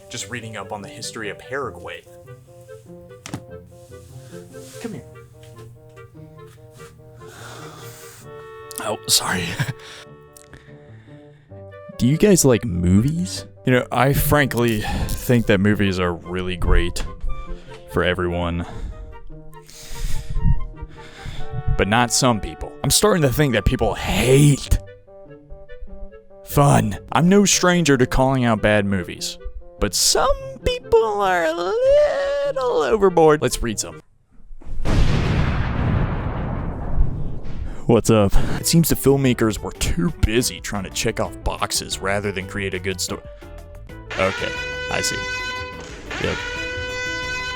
just reading up on the history of Paraguay. Come here. Oh, sorry. Do you guys like movies? You know, I frankly think that movies are really great for everyone. But not some people. I'm starting to think that people hate fun. I'm no stranger to calling out bad movies, but some people are a little overboard. Let's read some. What's up? It seems the filmmakers were too busy trying to check off boxes rather than create a good story. Okay, I see. Yep.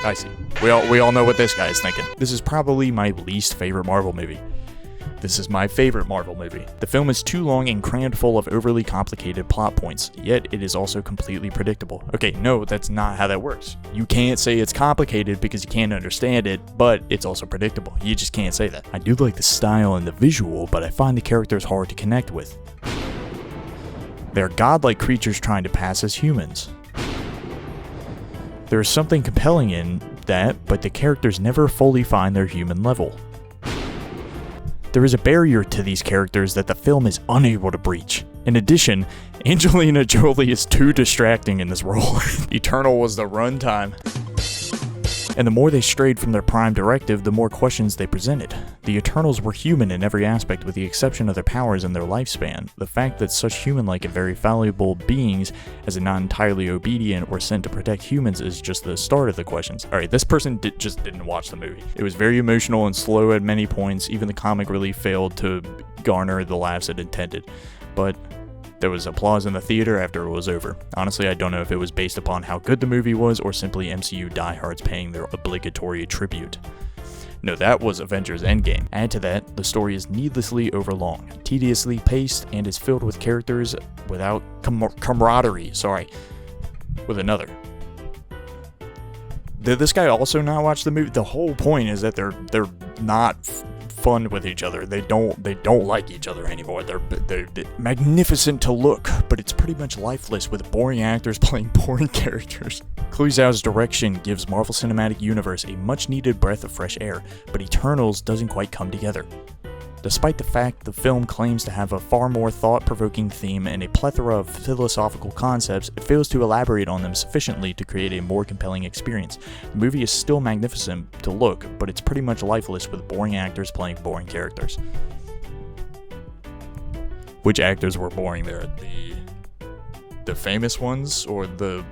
I see. We all know what this guy is thinking. This is probably my least favorite Marvel movie. This is my favorite Marvel movie. The film is too long and crammed full of overly complicated plot points, yet it is also completely predictable. Okay, no, that's not how that works. You can't say it's complicated because you can't understand it, but it's also predictable. You just can't say that. I do like the style and the visual, but I find the characters hard to connect with. They're godlike creatures trying to pass as humans. There is something compelling in that, but the characters never fully find their human level. There is a barrier to these characters that the film is unable to breach. In addition, Angelina Jolie is too distracting in this role. Eternal was the runtime. And the more they strayed from their prime directive, the more questions they presented. The Eternals were human in every aspect with the exception of their powers and their lifespan. The fact that such human-like and very valuable beings, as in not entirely obedient or sent to protect humans, is just the start of the questions. Alright, this person just didn't watch the movie. It was very emotional and slow at many points. Even the comic relief failed to garner the laughs it intended. But there was applause in the theater after it was over. Honestly, I don't know if it was based upon how good the movie was or simply MCU diehards paying their obligatory tribute. No, that was Avengers Endgame. Add to that, the story is needlessly overlong, tediously paced, and is filled with characters without camaraderie. With another. Did this guy also not watch the movie? The whole point is that they're not fun with each other. They don't like each other anymore. They're magnificent to look, but it's pretty much lifeless with boring actors playing boring characters. Chloe Zhao's direction gives Marvel Cinematic Universe a much needed breath of fresh air, but Eternals doesn't quite come together. Despite the fact the film claims to have a far more thought-provoking theme and a plethora of philosophical concepts, it fails to elaborate on them sufficiently to create a more compelling experience. The movie is still magnificent to look, but it's pretty much lifeless with boring actors playing boring characters. Which actors were boring there? The famous ones or the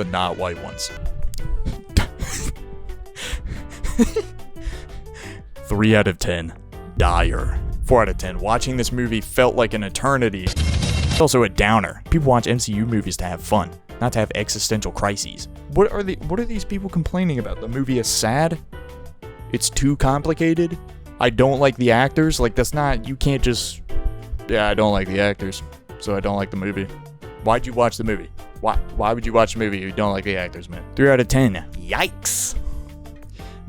not white ones? 3 out of 10. Dire. 4 out of 10. Watching this movie felt like an eternity. It's also a downer. People watch MCU movies to have fun, not to have existential crises. What are these people complaining about? The movie is sad? It's too complicated? I don't like the actors? Like, that's not, you can't just, yeah, I don't like the actors, so I don't like the movie. Why'd you watch the movie? Why would you watch the movie if you don't like the actors, man? 3 out of 10. Yikes.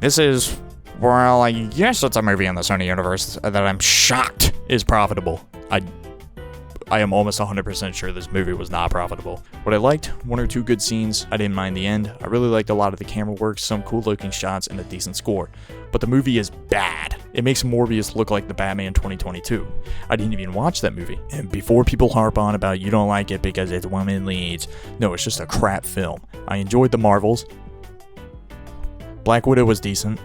This is, well, I guess it's a movie in the Sony universe that I'm shocked is profitable. I am almost 100% sure this movie was not profitable. What I liked, 1 or 2 good scenes. I didn't mind the end. I really liked a lot of the camera work, some cool looking shots, and a decent score. But the movie is bad. It makes Morbius look like the Batman 2022. I didn't even watch that movie. And before people harp on about you don't like it because it's women leads, no, it's just a crap film. I enjoyed the Marvels. Black Widow was decent.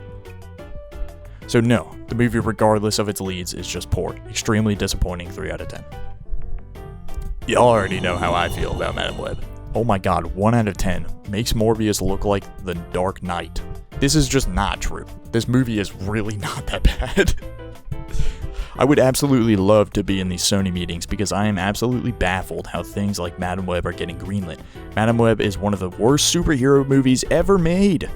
So no, the movie regardless of its leads is just poor. Extremely disappointing 3 out of 10. Y'all already know how I feel about Madame Web. Oh my god, 1 out of 10 makes Morbius look like the Dark Knight. This is just not true. This movie is really not that bad. I would absolutely love to be in these Sony meetings because I am absolutely baffled how things like Madame Web are getting greenlit. Madame Web is one of the worst superhero movies ever made.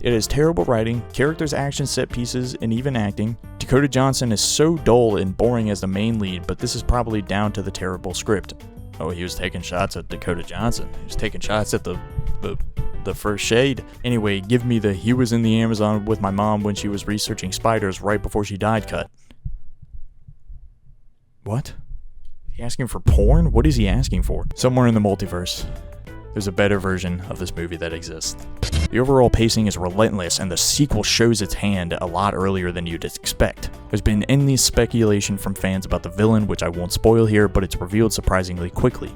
It has terrible writing, characters, action, set pieces, and even acting. Dakota Johnson is so dull and boring as the main lead, but this is probably down to the terrible script. Oh, he was taking shots at Dakota Johnson. He was taking shots at the first shade. Anyway, give me the he was in the Amazon with my mom when she was researching spiders right before she died cut. What? Is he asking for porn? What is he asking for? Somewhere in the multiverse, there's a better version of this movie that exists. The overall pacing is relentless, and the sequel shows its hand a lot earlier than you'd expect. There's been endless speculation from fans about the villain, which I won't spoil here, but it's revealed surprisingly quickly.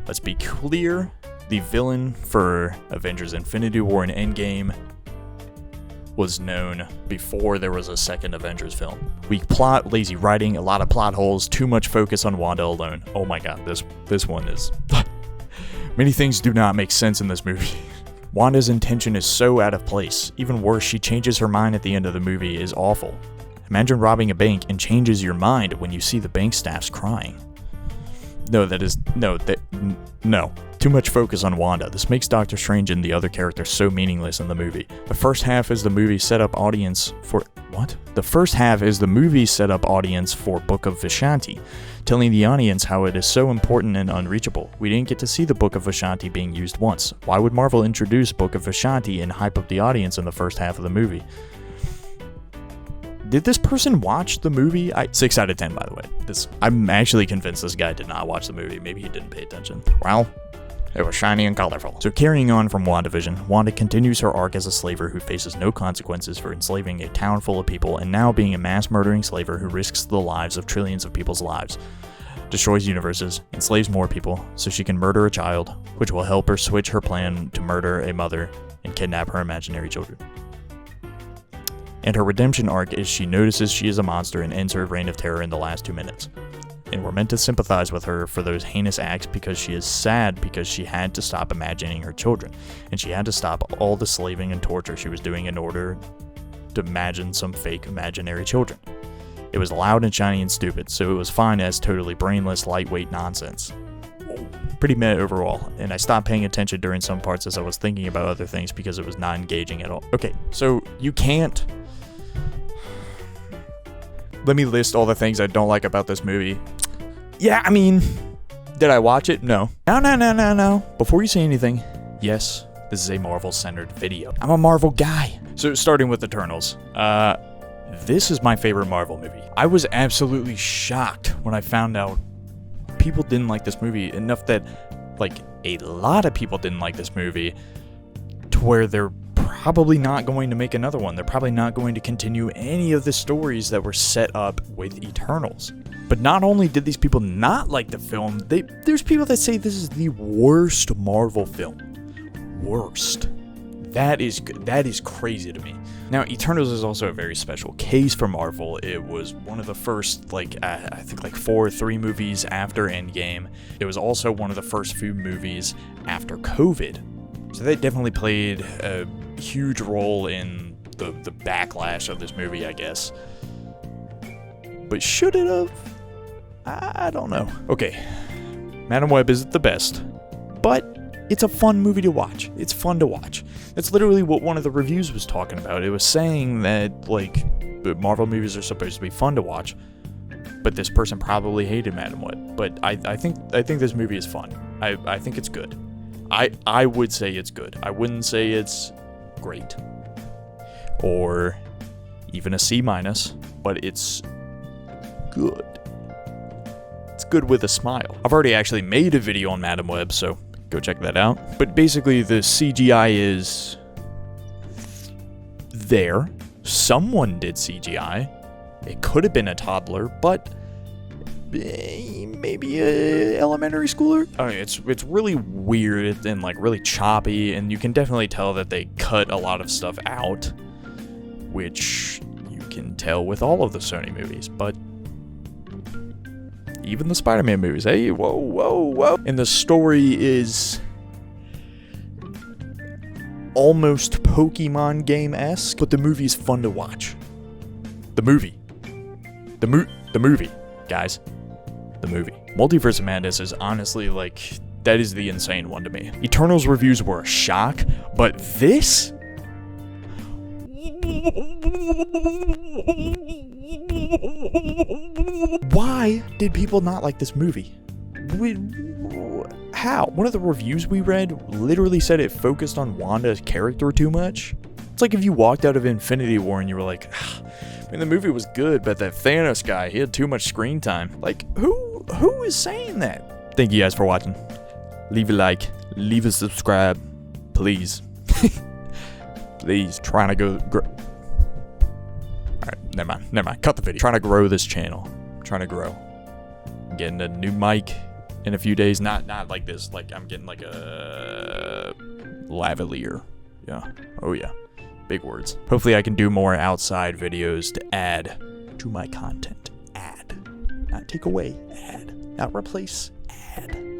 Let's be clear, the villain for Avengers Infinity War and Endgame was known before there was a second Avengers film. Weak plot, lazy writing, a lot of plot holes, too much focus on Wanda alone. Oh my god, this one is... Many things do not make sense in this movie. Wanda's intention is so out of place. Even worse, she changes her mind at the end of the movie is awful. Imagine robbing a bank and changes your mind when you see the bank staffs crying. No. Too much focus on Wanda. This makes Doctor Strange and the other characters so meaningless in the movie. The first half is the movie set up audience for... What? The first half is the movie set up audience for Book of Vishanti, telling the audience how it is so important and unreachable. We didn't get to see the Book of Vishanti being used once. Why would Marvel introduce Book of Vishanti and hype up the audience in the first half of the movie? Did this person watch the movie? 6 out of 10, by the way. I'm actually convinced this guy did not watch the movie. Maybe he didn't pay attention. Well, it was shiny and colorful. So carrying on from WandaVision, Wanda continues her arc as a slaver who faces no consequences for enslaving a town full of people and now being a mass-murdering slaver who risks the lives of trillions of people's lives, destroys universes, enslaves more people so she can murder a child, which will help her switch her plan to murder a mother and kidnap her imaginary children. And her redemption arc is she notices she is a monster and ends her reign of terror in the last 2 minutes. And we're meant to sympathize with her for those heinous acts because she is sad because she had to stop imagining her children, and she had to stop all the slaving and torture she was doing in order to imagine some fake imaginary children. It was loud and shiny and stupid, so it was fine as totally brainless, lightweight nonsense. Pretty meh overall, and I stopped paying attention during some parts as I was thinking about other things because it was not engaging at all. Okay, so you can't... Let me list all the things I don't like about this movie. Yeah, I mean, did I watch it? No. No. Before you say anything, yes, this is a Marvel-centered video. I'm a Marvel guy. So starting with Eternals, this is my favorite Marvel movie. I was absolutely shocked when I found out people didn't like this movie enough that, like, a lot of people didn't like this movie to where they're probably not going to make another one. They're probably not going to continue any of the stories that were set up with Eternals. But not only did these people not like the film, there's people that say this is the worst Marvel film. Worst. That is crazy to me. Now, Eternals is also a very special case for Marvel. It was one of the first, I think 4 or 3 movies after Endgame. It was also one of the first few movies after COVID. So that definitely played a huge role in the backlash of this movie, I guess. But should it have? I don't know. Okay, Madam Web isn't the best, but it's a fun movie to watch. It's fun to watch. That's literally what one of the reviews was talking about. It was saying that, the Marvel movies are supposed to be fun to watch, but this person probably hated Madam Web. But I think this movie is fun. I think it's good. I would say it's good. I wouldn't say it's great or even a C-, but it's good. It's good with a smile. I've already actually made a video on Madam Web, so go check that out. But basically the CGI is there. Someone did CGI. It could have been a toddler, but maybe a elementary schooler. I mean, it's really weird and really choppy, and you can definitely tell that they cut a lot of stuff out, which you can tell with all of the Sony movies, but even the Spider-Man movies. Hey, whoa. And the story is almost Pokemon game-esque, but the movie is fun to watch. The movie, guys. The movie. Multiverse of Madness is honestly, that is the insane one to me. Eternals reviews were a shock, but this? Why did people not like this movie? How? One of the reviews we read literally said it focused on Wanda's character too much. It's like if you walked out of Infinity War and you were like, the movie was good, but that Thanos guy, he had too much screen time. Who is saying that? Thank you guys for watching. Leave a like, leave a subscribe, please. Please, trying to go. Alright, never mind. Cut the video. Trying to grow this channel. Trying to grow. I'm getting a new mic in a few days. Not like this. Like I'm getting like a lavalier. Yeah. Oh yeah. Big words. Hopefully I can do more outside videos to add to my content. Add. Not take away. Add. Not replace. Add.